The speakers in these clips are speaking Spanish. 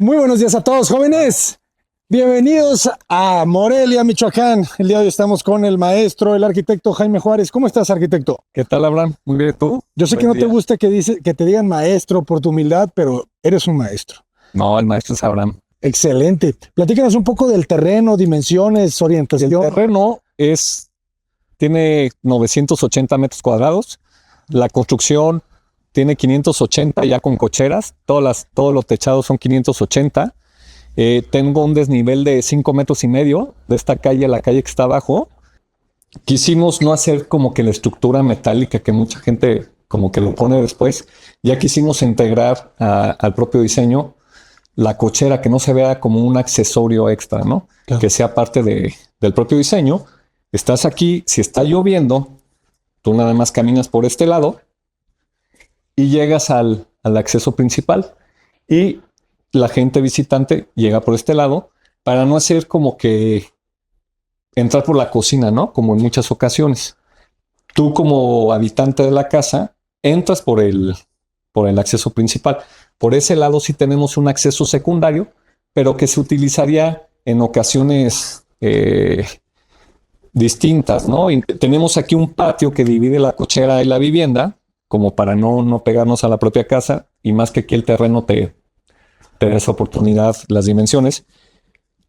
Muy buenos días a todos, jóvenes. Bienvenidos a Morelia, Michoacán. El día de hoy estamos con el maestro, el arquitecto Jaime Juárez. ¿Cómo estás, arquitecto? ¿Qué tal, Abraham? Muy bien, ¿tú? Yo sé que no Buen te día. gusta que te digan maestro por tu humildad, pero eres un maestro. No, el maestro es Abraham. Excelente. Platícanos un poco del terreno, dimensiones, El orientación. terreno tiene 980 metros cuadrados. La construcción tiene 580 ya con cocheras. Todos los techados son 580. Tengo un desnivel de 5 metros y medio de esta calle a la calle que está abajo. Quisimos no hacer como que la estructura metálica que mucha gente como que lo pone después. Ya quisimos integrar al propio diseño la cochera, que no se vea como un accesorio extra, ¿no? Claro. Que sea parte del propio diseño. Estás aquí, si está lloviendo, tú nada más caminas por este lado y llegas al acceso principal. Y la gente visitante llega por este lado para no hacer como que entrar por la cocina, ¿no? Como en muchas ocasiones. Tú como habitante de la casa entras por el acceso principal. Por ese lado sí tenemos un acceso secundario, pero que se utilizaría en ocasiones distintas, ¿no? Y tenemos aquí un patio que divide la cochera y la vivienda, como para no pegarnos a la propia casa, y más que aquí el terreno te da esa oportunidad, las dimensiones.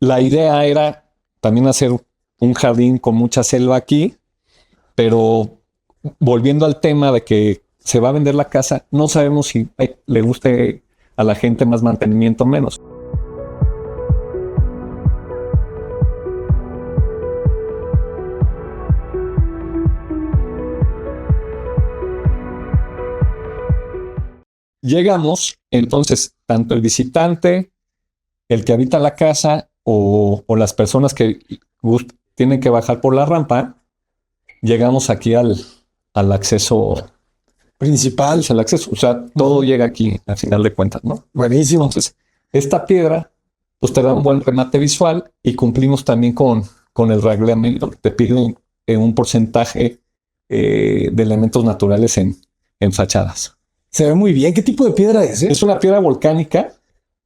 La idea era también hacer un jardín con mucha selva aquí, pero volviendo al tema de que se va a vender la casa, no sabemos si le guste a la gente más mantenimiento o menos. Llegamos, entonces, tanto el visitante, el que habita la casa o las personas que tienen que bajar por la rampa, llegamos aquí al acceso Principal. al acceso. O sea, todo llega aquí al final de cuentas, ¿no? Buenísimo. Entonces, esta piedra pues te da un buen remate visual y cumplimos también con el reglamento. Te piden un porcentaje de elementos naturales en fachadas. Se ve muy bien. ¿Qué tipo de piedra es? Es una piedra volcánica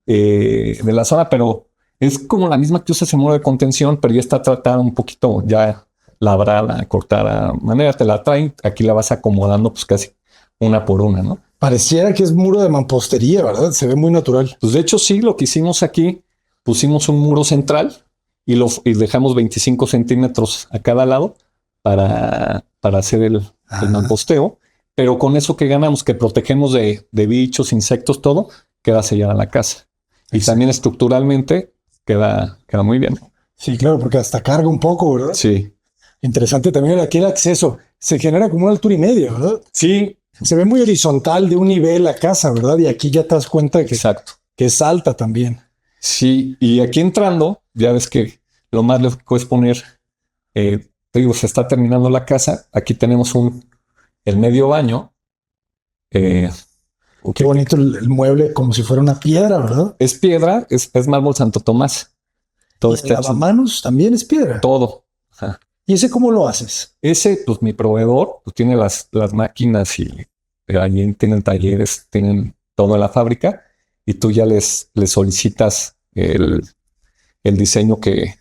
de la zona, pero es como la misma que usas en muro de contención, pero ya está tratada un poquito ya labrada, cortada, manera te la traen, aquí la vas acomodando pues casi una por una, ¿no? Pareciera que es muro de mampostería, ¿verdad? Se ve muy natural. Pues de hecho sí, lo que hicimos aquí, pusimos un muro central y dejamos 25 centímetros a cada lado para hacer el mamposteo, pero con eso que ganamos, que protegemos de bichos, insectos, todo, queda sellada la casa. Y también estructuralmente queda muy bien. Sí, claro, porque hasta carga un poco, ¿verdad? Sí. Interesante también aquí el acceso. Se genera como una altura y media, ¿verdad? Sí, Se ve muy horizontal de un nivel la casa, ¿verdad? Y aquí ya te das cuenta exacto. que es alta también. Sí, y aquí entrando, ya ves que lo más lógico es poner, te digo, se está terminando la casa. Aquí tenemos el medio baño. Qué bonito el mueble, como si fuera una piedra, ¿verdad? Es piedra, es mármol Santo Tomás. Todo Y el lavamanos también es piedra. todo. Ajá. ¿Y ese cómo lo haces? Ese, pues mi proveedor, pues tiene las máquinas y allí tienen talleres, tienen todo en la fábrica y tú ya les solicitas el diseño que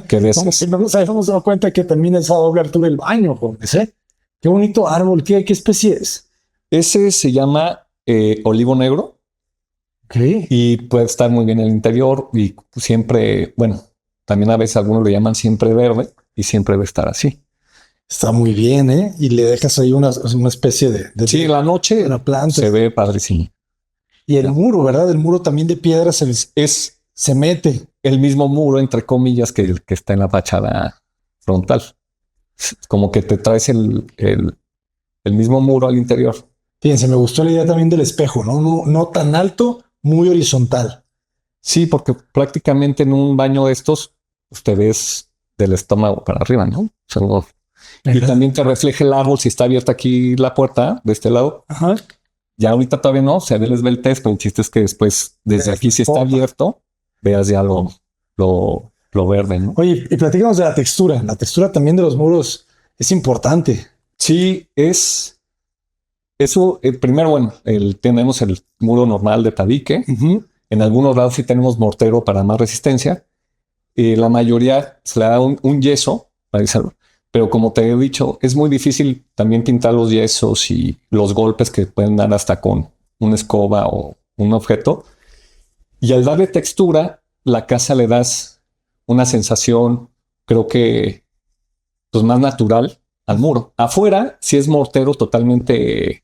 deseas. No nos habíamos dado cuenta que también es a doble altura el baño, jóvenes, ¿eh? Qué bonito árbol, ¿qué especie es? Ese se llama olivo negro ¿Qué? y puede estar muy bien en el interior y siempre, bueno, también a veces algunos le llaman siempre verde y siempre debe estar así. Está muy bien, ¿eh? Y le dejas ahí una especie Sí, en la noche la planta. se ve padrísimo. Y el muro, ¿verdad? El muro también de piedra se mete. El mismo muro, entre comillas, que está en la fachada frontal. Como que te traes el mismo muro al interior. Fíjense, me gustó la idea también del espejo, ¿no? No tan alto, muy horizontal. Sí, porque prácticamente en un baño de estos, pues te ves del estómago para arriba, ¿no? O sea, y también te refleja el árbol si está abierta aquí la puerta de este lado. Ajá. Ya ahorita todavía no, se ve el esbeltez, pero el chiste es que después, desde aquí, si está abierto, veas ya lo verde, ¿no? Oye, y platícanos de la textura. La textura también de los muros es importante. Sí, es Eso, primero, bueno, tenemos el muro normal de tabique. En algunos lados sí tenemos mortero para más resistencia. La mayoría se le da un yeso para hacerlo. Pero como te he dicho, es muy difícil también pintar los yesos y los golpes que pueden dar hasta con una escoba o un objeto. Y al darle textura, la casa le das una sensación, creo que pues más natural al muro. Afuera, sí es mortero totalmente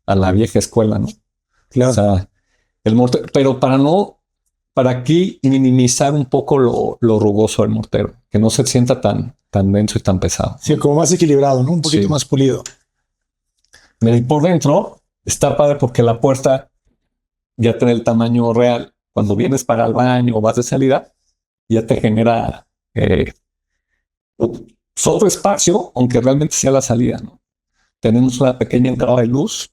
a la vieja escuela, ¿no? Claro. O sea, el mortero, pero para aquí minimizar un poco lo rugoso del mortero, que no se sienta tan denso y tan pesado. Sí, como más equilibrado, ¿no? Un poquito Sí. más pulido. Mira, y por dentro está padre porque la puerta ya tiene el tamaño real. Cuando vienes para el baño o vas de salida, ya te genera otro espacio, aunque realmente sea la salida, ¿no? Tenemos una pequeña entrada de luz.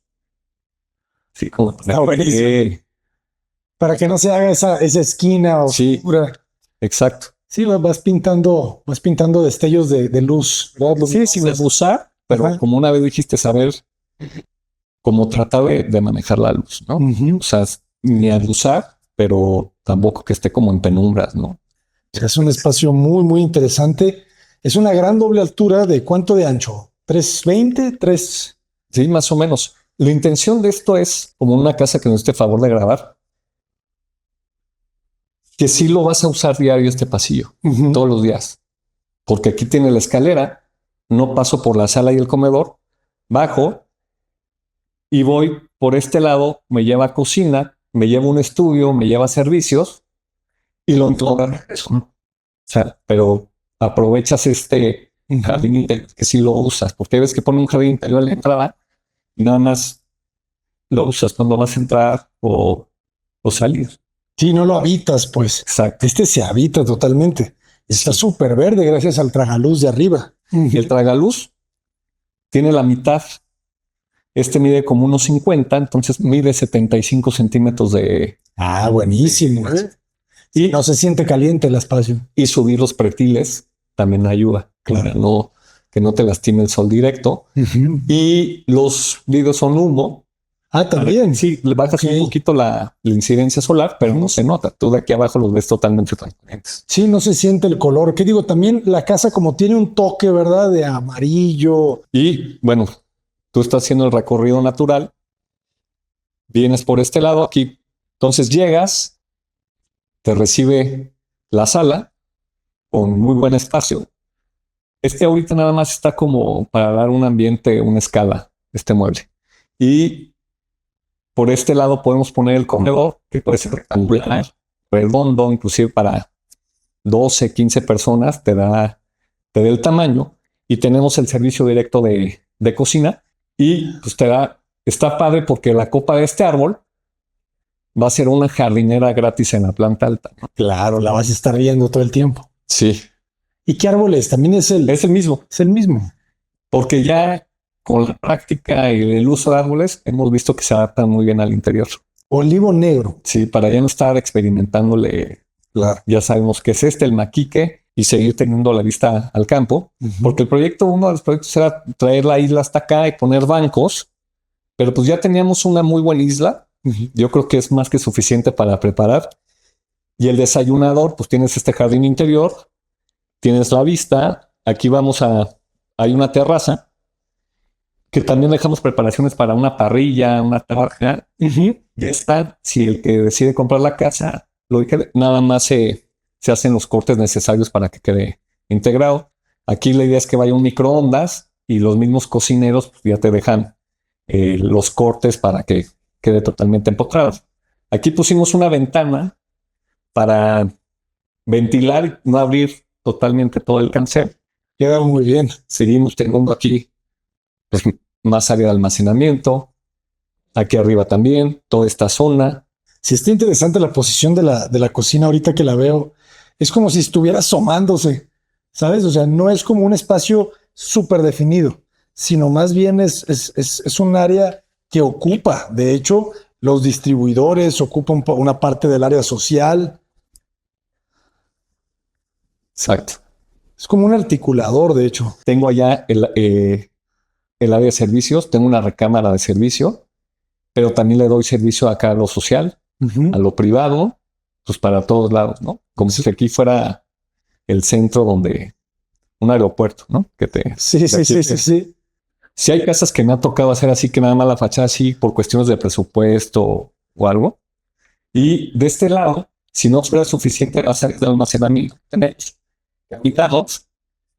Sí, como buenísimo. Para que no se haga esa esquina oscura. Sí, exacto. Sí, vas pintando destellos de luz, ¿verdad? Sí, sin abusar, pero Ajá. como una vez dijiste, saber cómo tratar de manejar la luz, ¿no? O sea, ni abusar, pero tampoco que esté como en penumbras, ¿no? Es un espacio muy, muy interesante. Es una gran doble altura. ¿De cuánto de ancho? ¿320? ¿3? Sí, más o menos. La intención de esto es como una casa que nos esté a favor de grabar, que sí lo vas a usar diario este pasillo, todos los días, porque aquí tiene la escalera, no paso por la sala y el comedor, bajo y voy por este lado, me lleva a cocina, me lleva a un estudio, me lleva a servicios y lo entrego eso, ¿no? O sea, pero aprovechas este jardín interior que sí lo usas, porque ves que pone un jardín interior en la entrada y nada más lo usas cuando vas a entrar o salir. Sí, no lo habitas, pues. Exacto. Este se habita totalmente. Está súper verde gracias al tragaluz de arriba. Y el tragaluz tiene la mitad. Este mide como unos 50, entonces mide 75 centímetros de... Ah, buenísimo. Y no se siente caliente el espacio. Y subir los pretiles también ayuda. Claro. Que no te lastime el sol directo. Y los vidrios son humo. Ah, también. Sí, le bajas un poquito la incidencia solar, pero no se nota. Tú de aquí abajo los ves totalmente transparentes. Sí, no se siente el color. ¿Qué digo? También la casa como tiene un toque, ¿verdad? De amarillo. Y bueno, tú estás haciendo el recorrido natural. Vienes por este lado aquí. Entonces llegas, te recibe la sala con muy buen espacio. Este ahorita nada más está como para dar un ambiente, una escala, este mueble. Y por este lado podemos poner el comedor, que puede ser rectangular, redondo, inclusive para 12, 15 personas, te da el tamaño. Y tenemos el servicio directo de cocina. Y pues está padre porque la copa de este árbol va a ser una jardinera gratis en la planta alta. Claro, la vas a estar viendo todo el tiempo. Sí. ¿Y qué árbol es? También es el mismo. Es el mismo. Porque ya con la práctica y el uso de árboles hemos visto que se adaptan muy bien al interior. Olivo negro. Sí, para ya no estar experimentándole. Claro. Ya sabemos que es el maquique y seguir teniendo la vista al campo. Porque uno de los proyectos era traer la isla hasta acá y poner bancos. Pero pues ya teníamos una muy buena isla. Yo creo que es más que suficiente para preparar. Y el desayunador, pues tienes este jardín interior, tienes la vista. Aquí hay una terraza que también dejamos preparaciones para una parrilla, una tabarca. Ya está. Si el que decide comprar la casa, nada más se hacen los cortes necesarios para que quede integrado. Aquí la idea es que vaya un microondas y los mismos cocineros pues, ya te dejan los cortes para que quede totalmente empotrado. Aquí pusimos una ventana para ventilar y no abrir totalmente todo el cancel. Queda muy bien. Seguimos teniendo aquí pues, más área de almacenamiento. Aquí arriba también, toda esta zona. Sí, está interesante la posición de la cocina ahorita que la veo. Es como si estuviera asomándose, ¿sabes? O sea, no es como un espacio súper definido, sino más bien es un área que ocupa. De hecho, los distribuidores ocupan una parte del área social. Exacto. Es como un articulador, de hecho. Tengo allá el el área de servicios, tengo una recámara de servicio, pero también le doy servicio acá a lo social, a lo privado, pues para todos lados, ¿no? Como si aquí fuera el centro donde un aeropuerto, ¿no? Sí. Si hay casas que me ha tocado hacer así, que nada más la fachada así por cuestiones de presupuesto o algo. Y de este lado, si no fuera suficiente las áreas de almacenamiento, tenemos habitados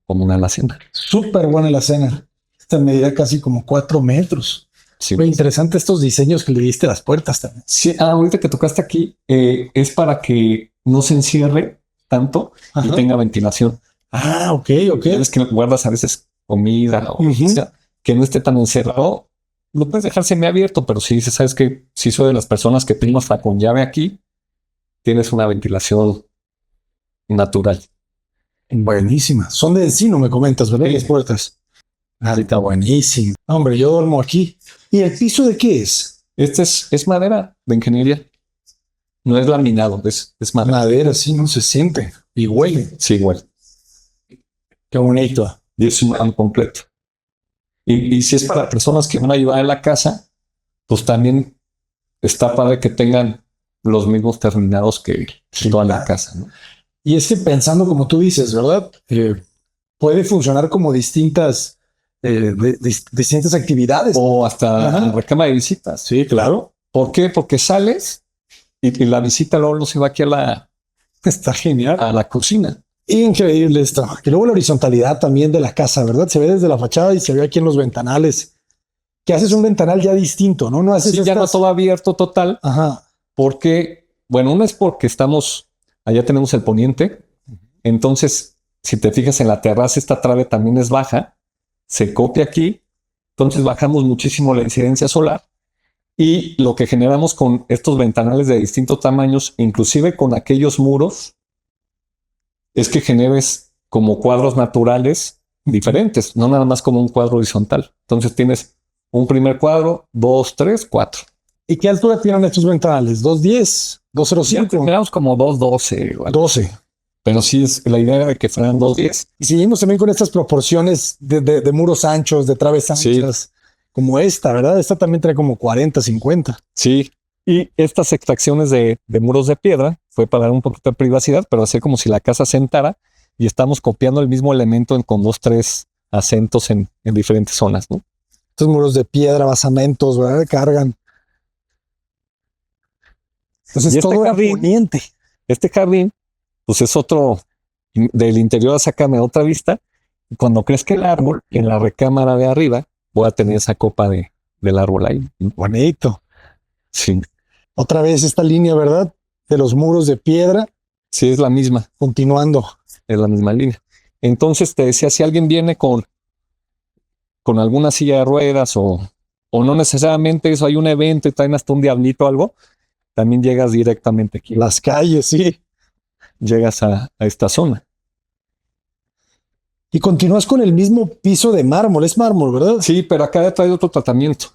como una alacena. Súper buena la cena. Esta medida casi como 4 metros. Sí. Muy interesante estos diseños que le diste a las puertas también. Sí, ahorita que tocaste aquí, es para que no se encierre tanto y tenga ventilación. Ok. Es que guardas a veces comida o sea, que no esté tan encerrado. Lo puedes dejar semiabierto, pero si dices, sabes que si soy de las personas que tengo hasta con llave aquí, tienes una ventilación natural. Buenísima. Son de encino, me comentas, ¿verdad? Sí. Las puertas. Está buenísimo. Hombre, yo duermo aquí. ¿Y el piso de qué es? Este es madera de ingeniería. No es laminado, es madera. Madera, sí, no se siente. Y huele. Sí, igual. Qué bonito. Y es un plan completo. Y si es para personas que van a ayudar en la casa, pues también está padre que tengan los mismos terminados que toda la casa, ¿no? Y es que pensando como tú dices, ¿verdad? Puede funcionar como distintas actividades. O hasta en recámara de visitas. Sí, claro. ¿Por qué? Porque sales y la visita luego se va aquí Está genial. a la cocina. Increíble esto. Y luego la horizontalidad también de la casa, ¿verdad? Se ve desde la fachada y se ve aquí en los ventanales. Que haces un ventanal ya distinto, ¿no? No haces Ya no todo abierto total. Ajá. Porque, bueno, uno es porque allá tenemos el poniente. Entonces, si te fijas en la terraza, esta trave también es baja. Se copia aquí. Entonces bajamos muchísimo la incidencia solar. Y lo que generamos con estos ventanales de distintos tamaños, inclusive con aquellos muros, es que generes como cuadros naturales diferentes, no nada más como un cuadro horizontal. Entonces tienes un primer cuadro, 2, 3, 4. ¿Y qué altura tienen estos ventanales? ¿210? ¿205? Generamos como 212. 12. Pero sí la idea de que fueran 210. Y seguimos también con estas proporciones de muros anchos, de traves anchas, como esta, ¿verdad? Esta también trae como 40, 50. Sí. Y estas extracciones de muros de piedra fue para dar un poquito de privacidad, pero hacer como si la casa sentara y estamos copiando el mismo elemento con 2, 3 acentos en diferentes zonas, ¿no? Estos muros de piedra, basamentos, ¿verdad? Cargan. Entonces y todo poniente. Este jardín, pues es otro, del interior sácame otra vista. Y cuando crezca el árbol, en la recámara de arriba, voy a tener esa copa del árbol ahí. Bonito. Sí. Otra vez esta línea, ¿verdad? De los muros de piedra. Sí, es la misma. Continuando. Es la misma línea. Entonces te decía, si alguien viene con alguna silla de ruedas o no necesariamente eso, hay un evento y traen hasta un diablito o algo, también llegas directamente aquí. Las calles, sí. Llegas a esta zona. Y continúas con el mismo piso de mármol. Es mármol, ¿verdad? Sí, pero acá trae otro tratamiento.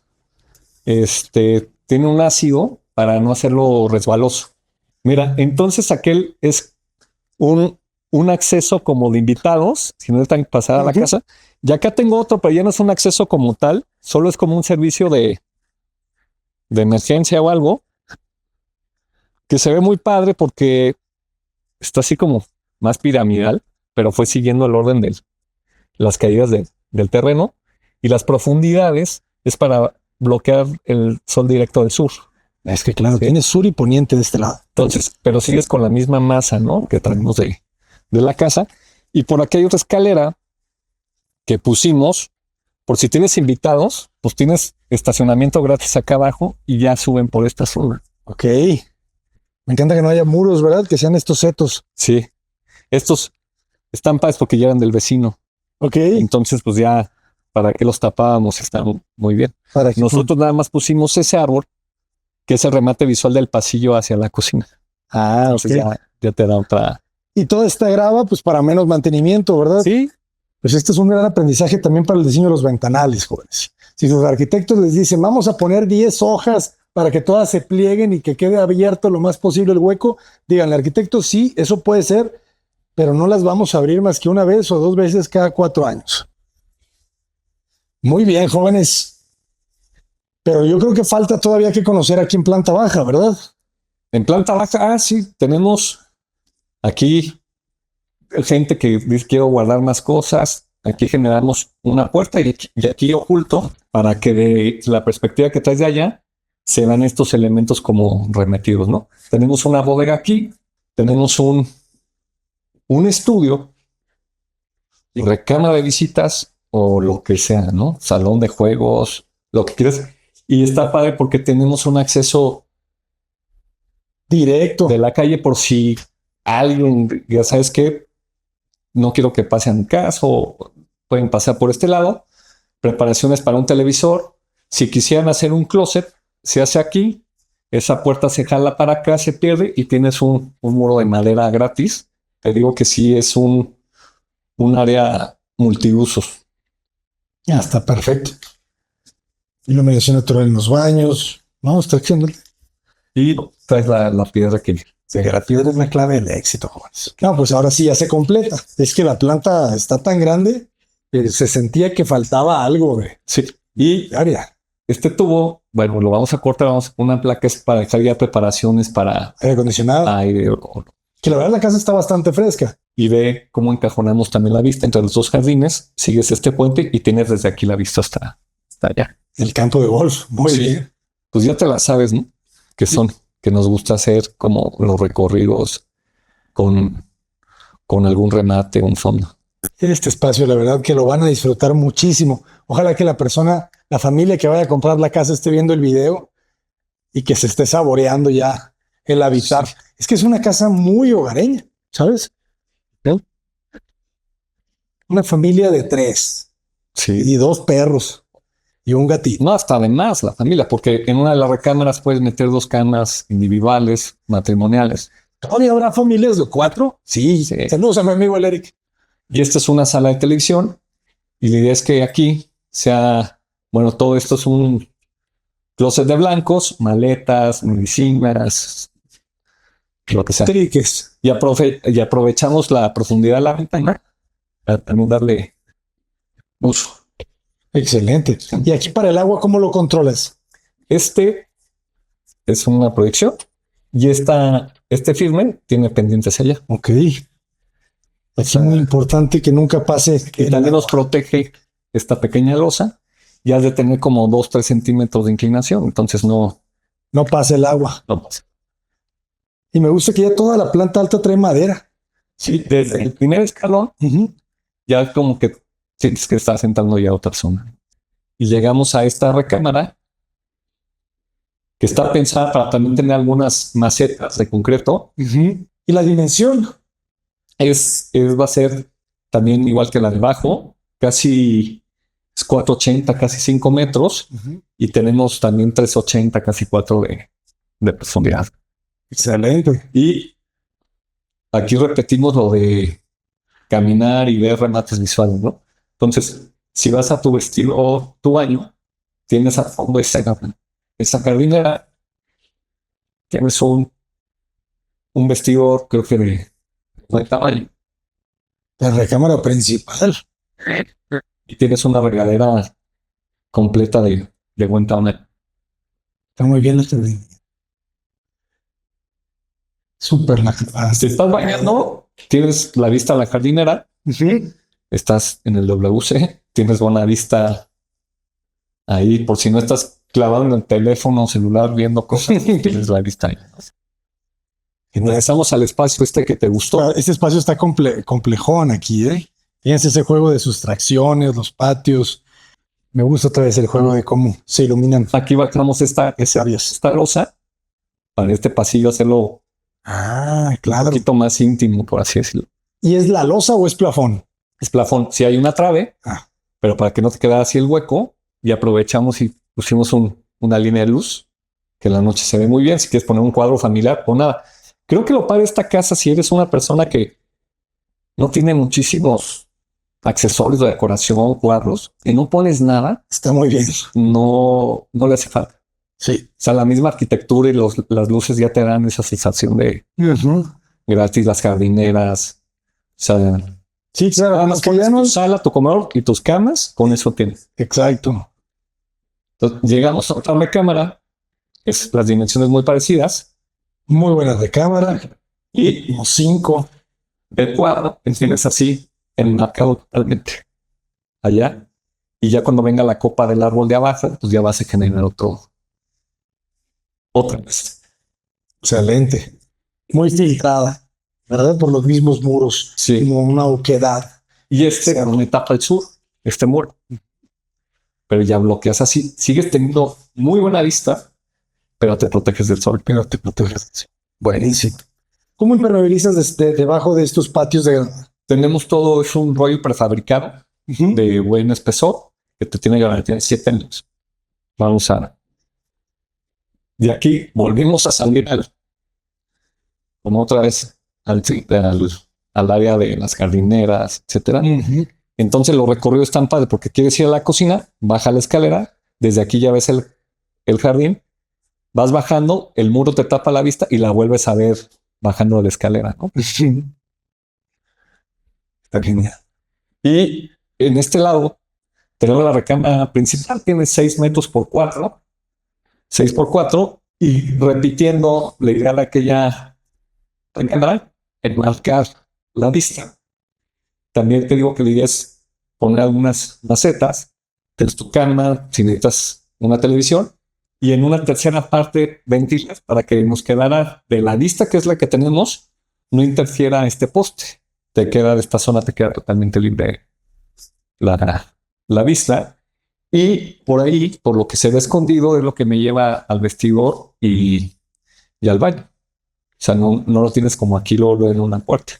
Tiene un ácido para no hacerlo resbaloso. Mira, entonces aquel es un acceso como de invitados, si no están pasar a la casa. Y acá tengo otro, pero ya no es un acceso como tal, solo es como un servicio de emergencia o algo, que se ve muy padre porque está así como más piramidal, pero fue siguiendo el orden de las caídas del terreno, y las profundidades es para bloquear el sol directo del sur. Es que claro, tiene sur y poniente de este lado. Entonces, pero sigues con la misma masa, ¿no? Que traemos de la casa. Y por aquí hay otra escalera que pusimos, por si tienes invitados, pues tienes estacionamiento gratis acá abajo y ya suben por esta zona. Ok. Me encanta que no haya muros, ¿verdad? Que sean estos setos. Sí. Estos están padres porque ya eran del vecino. Ok. Entonces, pues ya, ¿para qué los tapábamos? Están muy bien. Nosotros nada más pusimos ese árbol, que es el remate visual del pasillo hacia la cocina. Entonces ya te da otra. Y toda esta grava, pues para menos mantenimiento, ¿verdad? Sí. Pues este es un gran aprendizaje también para el diseño de los ventanales, jóvenes. Si sus arquitectos les dicen, vamos a poner 10 hojas para que todas se plieguen y que quede abierto lo más posible el hueco, díganle, arquitecto, sí, eso puede ser, pero no las vamos a abrir más que una vez o 2 veces cada 4 años. Muy bien, jóvenes. Pero yo creo que falta todavía que conocer aquí en planta baja, ¿verdad? En planta baja, sí, tenemos aquí gente que dice quiero guardar más cosas. Aquí generamos una puerta y aquí oculto para que de la perspectiva que traes de allá se vean estos elementos como remetidos, ¿no? Tenemos una bodega aquí, tenemos un estudio, recámara de visitas o lo que sea, ¿no? Salón de juegos, lo que quieras. Y está padre porque tenemos un acceso Directo. de la calle por si alguien, ya sabes que no quiero que pase a mi casa o pueden pasar por este lado. Preparaciones para un televisor. Si quisieran hacer un closet, se hace aquí. Esa puerta se jala para acá, se pierde y tienes un muro de madera gratis. Te digo que sí es un área multiusos. Ya está perfecto. Iluminación natural en los baños. No, está excelente. Y traes la piedra que La piedra es la clave del éxito, jóvenes. No, pues ahora sí ya se completa. Es que la planta está tan grande que se sentía que faltaba algo de sí. Y área. este tubo, bueno, lo vamos a cortar, vamos a poner una placa es para dejar ya preparaciones para Aire acondicionado. aire. Que la verdad la casa está bastante fresca. Y ve cómo encajonamos también la vista entre los dos jardines. Sigues este puente y tienes desde aquí la vista hasta allá. El campo de golf. Muy bien. Pues ya te la sabes, ¿no? Que son, que nos gusta hacer como los recorridos con algún remate, un fondo. Este espacio, la verdad que lo van a disfrutar muchísimo. Ojalá que la persona, la familia que vaya a comprar la casa esté viendo el video y que se esté saboreando ya el habitar. Sí. Es que es una casa muy hogareña, ¿sabes? ¿No? Una familia de 3. Sí. Y 2 perros y un gatito. No, hasta además la familia, porque en una de las recámaras puedes meter 2 camas individuales, matrimoniales. ¿Todavía habrá familias de 4? Sí. Saludos a mi amigo el Eric. Y esta es una sala de televisión y la idea es que aquí sea, bueno, todo esto es un closet de blancos, maletas, medicinas, lo que sea. Triques. Y aprovechamos la profundidad de la ventana para también darle uso. Excelente. Y aquí para el agua, ¿cómo lo controlas? Este es una proyección y este firme tiene pendientes allá. Ok. Aquí muy importante que nunca pase. Que también nos protege esta pequeña losa y has de tener como 2-3 centímetros de inclinación. Entonces no pasa el agua. No pasa. Y me gusta que ya toda la planta alta trae madera. Sí, desde el primer escalón ya como que sientes que estás entrando ya a otra zona. Y llegamos a esta recámara que está pensada para también tener algunas macetas de concreto. Y la dimensión va a ser también igual que la de abajo, casi es 480, casi 5 metros. Y tenemos también 380, casi 4 de profundidad. Excelente. Y aquí repetimos lo de caminar y ver remates visuales, ¿no? Entonces, si vas a tu vestido o tu baño, tienes a fondo esa jardinera, tienes un vestidor, creo que de tamaño. La recámara principal. Y tienes una regadera completa de buen tamaño. Está muy bien este día. Súper. Si estás bañando, tienes la vista a la jardinera. Estás en el WC, tienes buena vista ahí, por si no estás clavado en el teléfono celular viendo cosas, tienes la vista ahí. Y regresamos al espacio que te gustó. Este espacio está complejón aquí, ¿eh? Fíjense ese juego de sustracciones, los patios. Me gusta otra vez el juego de cómo se iluminan. Aquí bajamos esta losa para este pasillo hacerlo claro. un poquito más íntimo, por así decirlo. ¿Y es la losa o es plafón? Es plafón. Si hay una trave, pero para que no te quede así el hueco, y aprovechamos y pusimos una línea de luz que en la noche se ve muy bien. Si quieres poner un cuadro familiar o nada. Creo que lo padre de esta casa, si eres una persona que no tiene muchísimos accesorios de decoración, cuadros, y no pones nada, está muy bien. No le hace falta. Sí. O sea, la misma arquitectura y las luces ya te dan esa sensación de gratis, las jardineras. O sea, Sí, claro. Nada Más más que pones ya no. tu sala, tu comedor y tus camas, con eso tienes. Exacto. Entonces, llegamos a otra recámara, es las dimensiones muy parecidas, Muy buenas de cámara. y Como 5. el cuadro tienes así enmarcado totalmente allá. Y ya cuando venga la copa del árbol de abajo, pues ya vas a generar otra vez. Excelente. Muy filtrada, ¿verdad? Por los mismos muros. Sí. Como una oquedad. Y este, una etapa del sur, este muro. Pero ya bloqueas así. Sigues teniendo muy buena vista, pero te proteges del sol. Pero te proteges. Buenísimo. ¿Cómo impermeabilizas debajo de estos patios de grama? Tenemos todo, es un rollo prefabricado de buen espesor que te tiene garantía de 7 años. Vamos a. De aquí volvimos a salir como otra vez al área de las jardineras, etcétera. Entonces los recorridos están padres porque quieres ir a la cocina, baja la escalera, desde aquí ya ves el jardín, vas bajando, el muro te tapa la vista y la vuelves a ver bajando la escalera, ¿no? Está genial. Y en este lado tenemos la recámara principal, tiene 6 metros por 4, 6 por 4, y repitiendo la idea de aquella recámara, enmarcar la vista. También te digo que la idea es poner algunas macetas, tienes tu cama, si necesitas una televisión, y en una tercera parte ventilas para que nos quedara de la vista que es la que tenemos, no interfiera este poste. Te queda de esta zona, te queda totalmente libre la vista. Y por ahí, por lo que se ve escondido, es lo que me lleva al vestidor y al baño. O sea, no lo tienes como aquí luego en una puerta.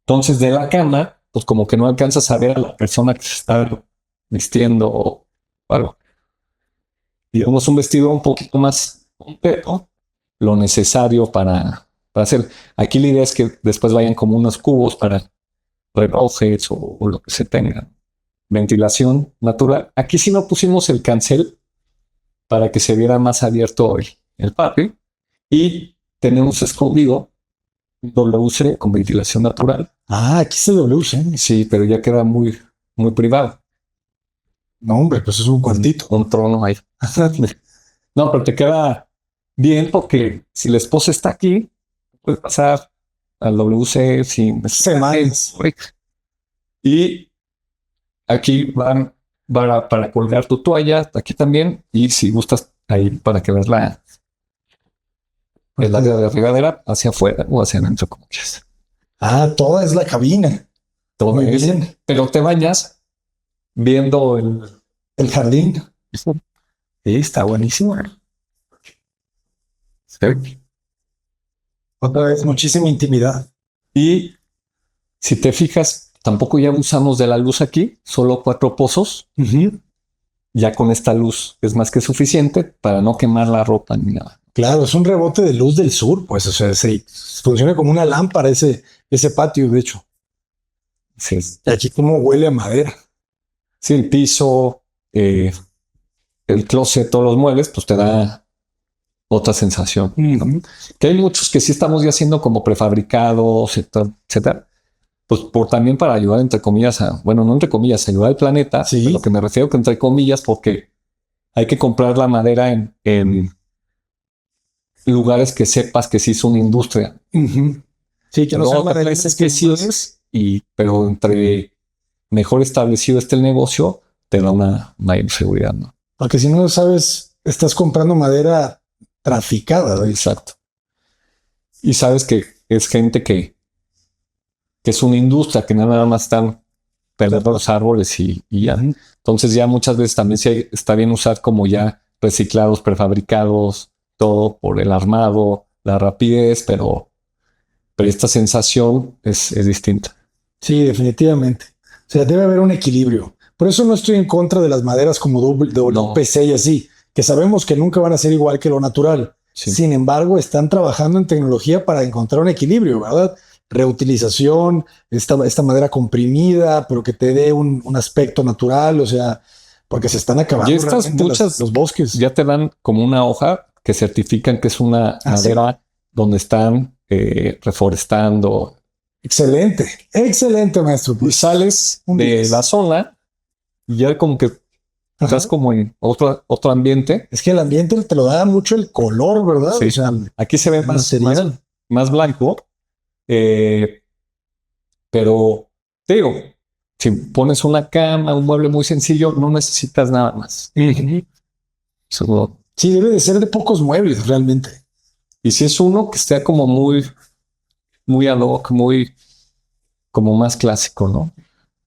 Entonces, de la cama, pues como que no alcanzas a ver a la persona que se está vistiendo o algo. Digamos, un vestido un poquito más completo, lo necesario para hacer. Aquí la idea es que después vayan como unos cubos para relojes o lo que se tenga. Ventilación natural. Aquí sí no pusimos el cancel para que se viera más abierto el patio, y tenemos escondido WC con ventilación natural. Ah, aquí se WC. Sí, pero ya queda muy, muy privado. No, hombre, pues es un cuartito. Un trono ahí. No, pero te queda bien porque si la esposa está aquí, puedes pasar al WC sin Semanas. Y aquí van para colgar tu toalla, aquí también. Y si gustas ahí para que veas el área de regadera hacia afuera o hacia adentro, como quieras. Ah, toda es la cabina. Todo Muy es, bien. pero te bañas viendo El jardín. Sí, está buenísimo. Sí. Otra vez, muchísima intimidad. Y si te fijas, tampoco ya usamos de la luz aquí, solo 4 pozos. Ya con esta luz es más que suficiente para no quemar la ropa ni nada. Claro, es un rebote de luz del sur, pues, o sea, sí, funciona como una lámpara ese patio, de hecho. Sí, Y aquí como huele a madera. sí, el piso, el closet, todos los muebles, pues te da otra sensación. Que hay muchos que sí estamos ya haciendo como prefabricados, etcétera. Pues también para ayudar, entre comillas, bueno, no entre comillas, ayudar al planeta. Sí. A lo que me refiero que entre comillas, porque hay que comprar la madera en lugares que sepas que sí es una industria. Sí, que no Luego sean te parece que sí es, pero entre mejor establecido esté el negocio, te da una mayor seguridad, ¿no? Porque si no sabes, estás comprando madera traficada, ¿no? Exacto. Y sabes que es gente que es una industria, que nada más están perdiendo los árboles y ya. Entonces ya muchas veces también está bien usar como ya reciclados, prefabricados, todo por el armado, la rapidez, pero esta sensación es distinta. Sí, definitivamente. O sea, debe haber un equilibrio. Por eso no estoy en contra de las maderas como WPC y así, que sabemos que nunca van a ser igual que lo natural. Sí. Sin embargo, están trabajando en tecnología para encontrar un equilibrio, ¿verdad? Reutilización, esta madera comprimida, pero que te dé un aspecto natural, o sea, porque se están acabando Y estas muchas los bosques. ya te dan como una hoja que certifican que es una madera donde están reforestando, Excelente, excelente, maestro. Y Pues, sales un de 10. la zona y ya como que estás Ajá. como en otro ambiente. Es que el ambiente te lo da mucho el color, ¿verdad? Sí. O sea, Aquí se ve el más material. más blanco, eh, pero te digo, si pones una cama, un mueble muy sencillo, no necesitas nada más. Ujú. Solo- Sí, debe de ser de pocos muebles realmente. Y si es uno que esté como muy ad hoc, muy como más clásico, ¿no?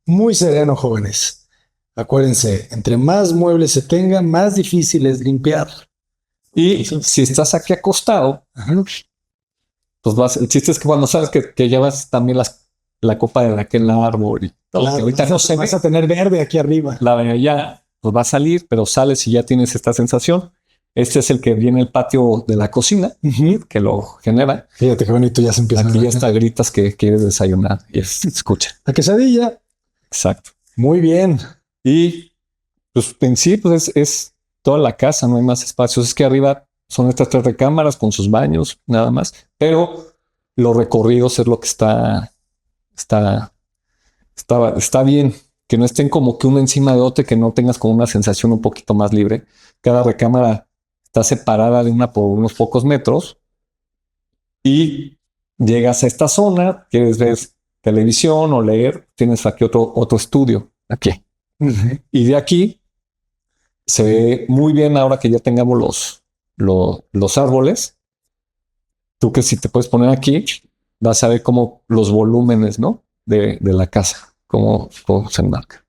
Muy sereno, jóvenes. Acuérdense, entre más muebles se tengan, más difícil es limpiar. Y Entonces, si estás aquí acostado, ajá, pues el chiste es que cuando sabes que llevas también la copa de aquel árbol y todo, que claro, ahorita no se vas ve, a tener verde aquí arriba. la de allá, pues va a salir, pero sales y ya tienes esta sensación. Este es el que viene el patio de la cocina, Ujú. que lo genera. Fíjate qué bonito ya se empieza Aquí a ya ver. está, gritas que quieres desayunar y se escucha. La quesadilla. Exacto. Muy bien. Y pues en sí, pues es toda la casa, no hay más espacios. Es que arriba son estas 3 recámaras con sus baños, nada más. Pero los recorridos es lo que está, está bien. Que no estén como que uno encima de otro y que no tengas como una sensación un poquito más libre. Cada recámara está separada de una por unos pocos metros y llegas a esta zona, quieres ver televisión o leer, tienes aquí otro estudio, aquí. Ujú. Y de aquí se ve muy bien ahora que ya tengamos los árboles. Tú que si te puedes poner aquí, vas a ver cómo los volúmenes, ¿no? De la casa, cómo se enmarca.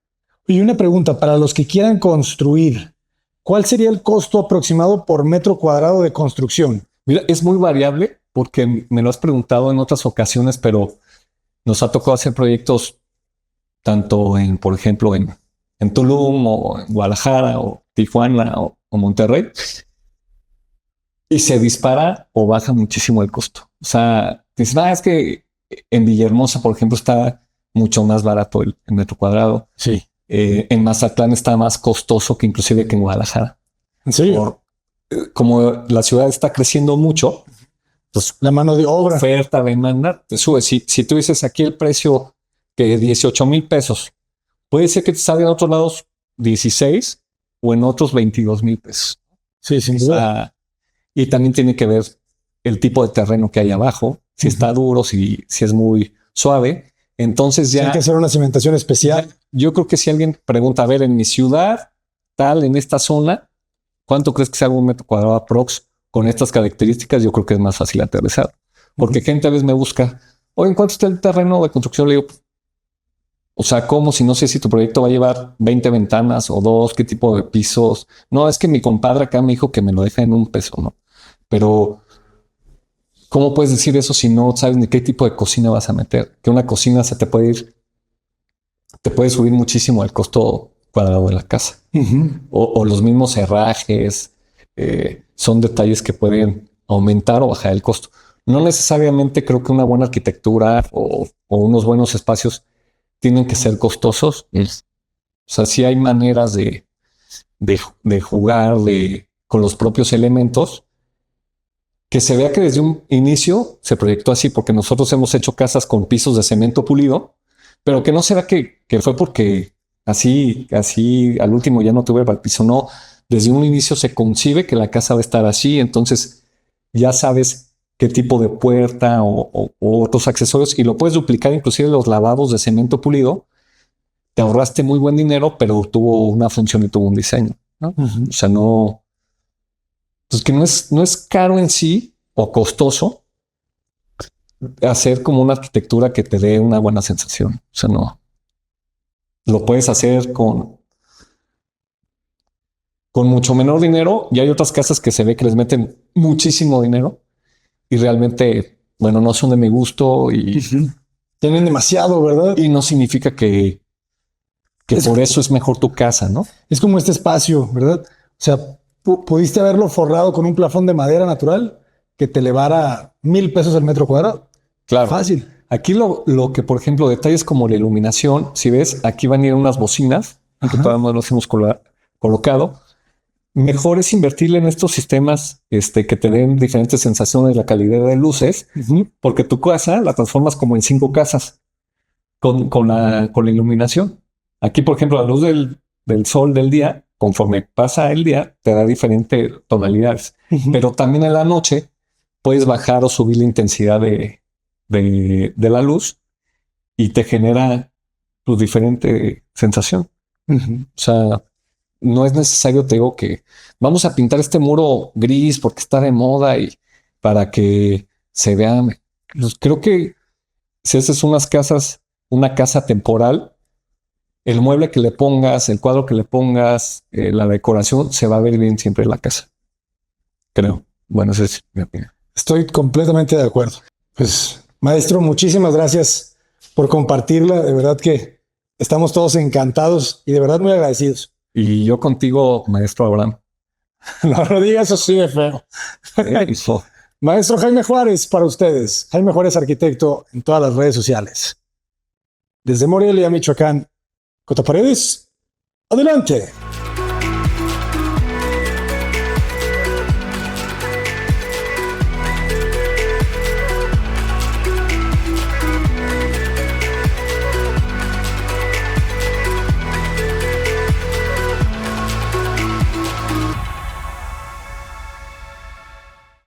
Y una pregunta, para los que quieran construir, ¿cuál sería el costo aproximado por metro cuadrado de construcción? Mira, es muy variable porque me lo has preguntado en otras ocasiones, pero nos ha tocado hacer proyectos tanto por ejemplo, en Tulum o en Guadalajara o Tijuana o Monterrey, y se dispara o baja muchísimo el costo. O sea, dices, es que en Villahermosa, por ejemplo, está mucho más barato el metro cuadrado. Sí. En Mazatlán está más costoso que inclusive que en Guadalajara. ¿En serio? Como la ciudad está creciendo mucho, pues La mano de obra. oferta, demanda, te sube. Si tú dices aquí el precio que 18,000 pesos, puede ser que te salga en otros lados 16 o en otros 22,000 pesos. Sí, sin O duda. sea, y también tiene que ver el tipo de terreno que hay abajo, si está duro, si es muy suave. Entonces Hay que ya, hacer una cimentación especial. yo creo que si alguien pregunta, a ver, en mi ciudad, tal, en esta zona, ¿cuánto crees que sea un metro cuadrado aprox con estas características? Yo creo que es más fácil aterrizar. Porque gente a veces me busca, oye, ¿en cuánto está el terreno de construcción? Le digo, o sea, ¿cómo? Si no sé si tu proyecto va a llevar 20 ventanas o dos, qué tipo de pisos. No, es que mi compadre acá me dijo que me lo deja en un peso, ¿no? Pero ¿cómo puedes decir eso si no sabes ni qué tipo de cocina vas a meter? Que una cocina se te puede subir muchísimo el costo cuadrado de la casa. Ujú. O los mismos herrajes, son detalles que pueden aumentar o bajar el costo. No necesariamente creo que una buena arquitectura o unos buenos espacios tienen que ser costosos. O sea, sí hay maneras de jugar con los propios elementos, que se vea que desde un inicio se proyectó así, porque nosotros hemos hecho casas con pisos de cemento pulido, pero que no se vea que fue porque así al último ya no tuve el piso. No, desde un inicio se concibe que la casa va a estar así, entonces ya sabes qué tipo de puerta o otros accesorios y lo puedes duplicar inclusive los lavados de cemento pulido. Te ahorraste muy buen dinero, pero tuvo una función y tuvo un diseño, ¿no? Ujú. O sea, no, pues que no es caro en sí o costoso hacer como una arquitectura que te dé una buena sensación. O sea, no. Lo puedes hacer con mucho menor dinero y hay otras casas que se ve que les meten muchísimo dinero y realmente, bueno, no son de mi gusto Ujú. Tienen demasiado, ¿verdad? y no significa que Es- por eso es mejor tu casa, ¿no? Es como este espacio, ¿verdad? O sea, pudiste haberlo forrado con un plafón de madera natural que te elevara 1,000 pesos el metro cuadrado. Claro. Fácil. Aquí lo que, por ejemplo, detalles como la iluminación, si ves, aquí van a ir unas bocinas, que Ajá. todavía no los hemos colocado. mejor es invertirle en estos sistemas que te den diferentes sensaciones de la calidad de luces, porque tu casa la transformas como en 5 casas con la iluminación. Aquí, por ejemplo, la luz del sol del día, conforme pasa el día, te da diferentes tonalidades. Pero también en la noche puedes bajar o subir la intensidad de la luz y te genera tu diferente sensación. O sea, no es necesario, te digo, que vamos a pintar este muro gris porque está de moda y para que se vea. Pues creo que si haces una casa temporal, el mueble que le pongas, el cuadro que le pongas, la decoración, se va a ver bien siempre en la casa. Creo. Bueno, esa es mi opinión. Estoy completamente de acuerdo. Pues, maestro, muchísimas gracias por compartirla. De verdad que estamos todos encantados y de verdad muy agradecidos. Y yo contigo, maestro Abraham. No lo digas así de feo. Eso. Maestro Jaime Juárez, para ustedes. Jaime Juárez, arquitecto en todas las redes sociales. Desde Morelia, Michoacán, Cota Paredes, adelante.